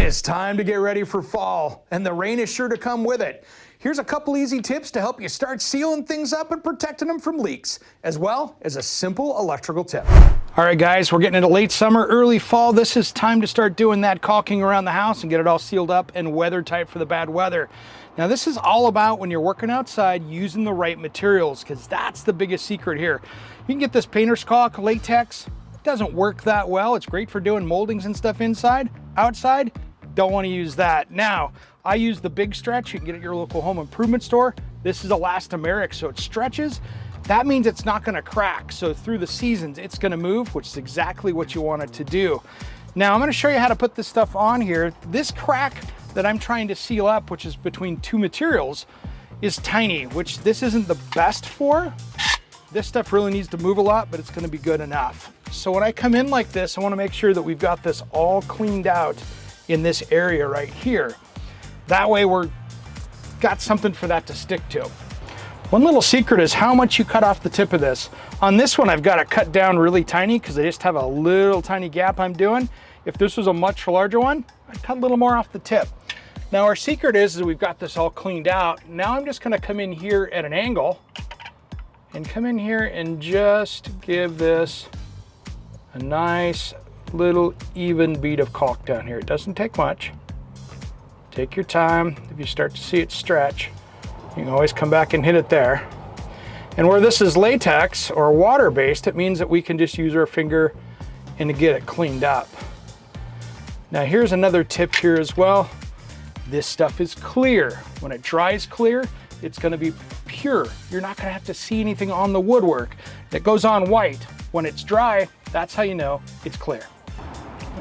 It's time to get ready for fall, and the rain is sure to come with it. Here's a couple easy tips to help you start sealing things up and protecting them from leaks, as well as a simple electrical tip. All right, guys, we're getting into late summer, early fall. This is time to start doing that caulking around the house and get it all sealed up and weather tight for the bad weather. Now, this is all about when you're working outside using the right materials, because that's the biggest secret here. You can get this painter's caulk, latex. It doesn't work that well. It's great for doing moldings and stuff inside. Outside, don't want to use that. Now, I use the big stretch you can get at your local home improvement store. This is elastomeric, so it stretches. That means it's not going to crack. So through the seasons, it's going to move, which is exactly what you want it to do. Now, I'm going to show you how to put this stuff on here. This crack that I'm trying to seal up, which is between two materials, is tiny, which this isn't the best for. This stuff really needs to move a lot, but it's going to be good enough. So when I come in like this, I want to make sure that we've got this all cleaned out in this area right here. That way we're got something for that to stick to. One little secret is how much you cut off the tip of this. On this one, I've got to cut down really tiny because I just have a little tiny gap I'm doing. If this was a much larger one, I'd cut a little more off the tip. Now our secret is we've got this all cleaned out. Now I'm just going to come in here at an angle and come in here and just give this a nice little even bead of caulk down here. It doesn't take much. Take your time. If you start to see it stretch, you can always come back and hit it there. And where this is latex or water-based, it means that we can just use our finger and get it cleaned up. Now here's another tip here as well. This stuff is clear. When it dries clear, it's going to be pure. You're not going to have to see anything on the woodwork. It goes on white. When it's dry, that's how you know it's clear.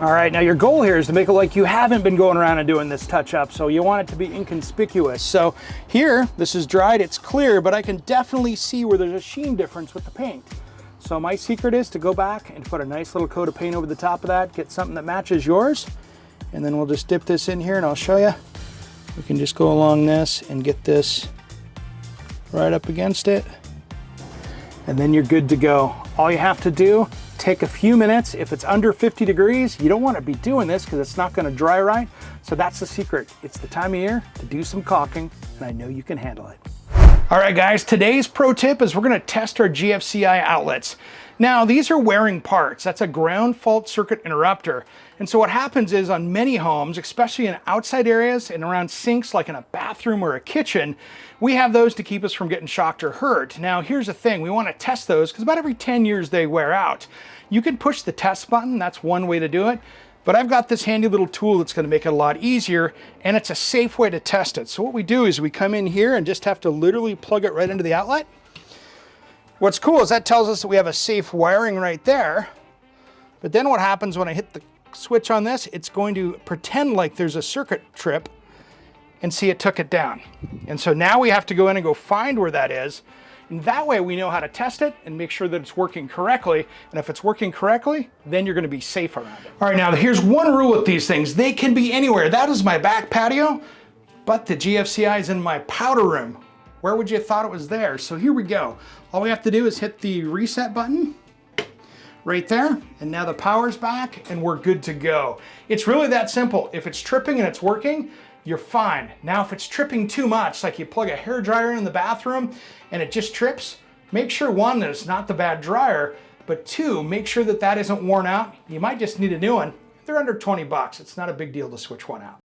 All right, now your goal here is to make it like you haven't been going around and doing this touch up, so you want it to be inconspicuous. So here, this is dried, it's clear, but I can definitely see where there's a sheen difference with the paint. So my secret is to go back and put a nice little coat of paint over the top of that, get something that matches yours, and then we'll just dip this in here and I'll show you. We can just go along this and get this right up against it, and then you're good to go. All you have to do, take a few minutes. If it's under 50 degrees, you don't want to be doing this because it's not going to dry right. So that's the secret. It's the time of year to do some caulking, and I know you can handle it. All right, guys, today's pro tip is we're going to test our GFCI outlets. Now, these are wearing parts. That's a ground fault circuit interrupter. And so what happens is on many homes, especially in outside areas and around sinks, like in a bathroom or a kitchen, we have those to keep us from getting shocked or hurt. Now, here's the thing. We want to test those because about every 10 years they wear out. You can push the test button. That's one way to do it. But I've got this handy little tool that's going to make it a lot easier, and it's a safe way to test it. So what we do is we come in here and just have to literally plug it right into the outlet. What's cool is that tells us that we have a safe wiring right there. But then what happens when I hit the switch on this, it's going to pretend like there's a circuit trip, and see, it took it down. And so now we have to go in and go find where that is. And that way we know how to test it and make sure that it's working correctly. And if it's working correctly, then you're going to be safe around it. All right, now here's one rule with these things. They can be anywhere. That is my back patio, but the GFCI is in my powder room. Where would you have thought it was there? So here we go. All we have to do is hit the reset button right there. And now the power's back and we're good to go. It's really that simple. If it's tripping and it's working, you're fine. Now, if it's tripping too much, like you plug a hair dryer in the bathroom and it just trips, make sure, one, that it's not the bad dryer, but two, make sure that that isn't worn out. You might just need a new one. They're under 20 bucks. It's not a big deal to switch one out.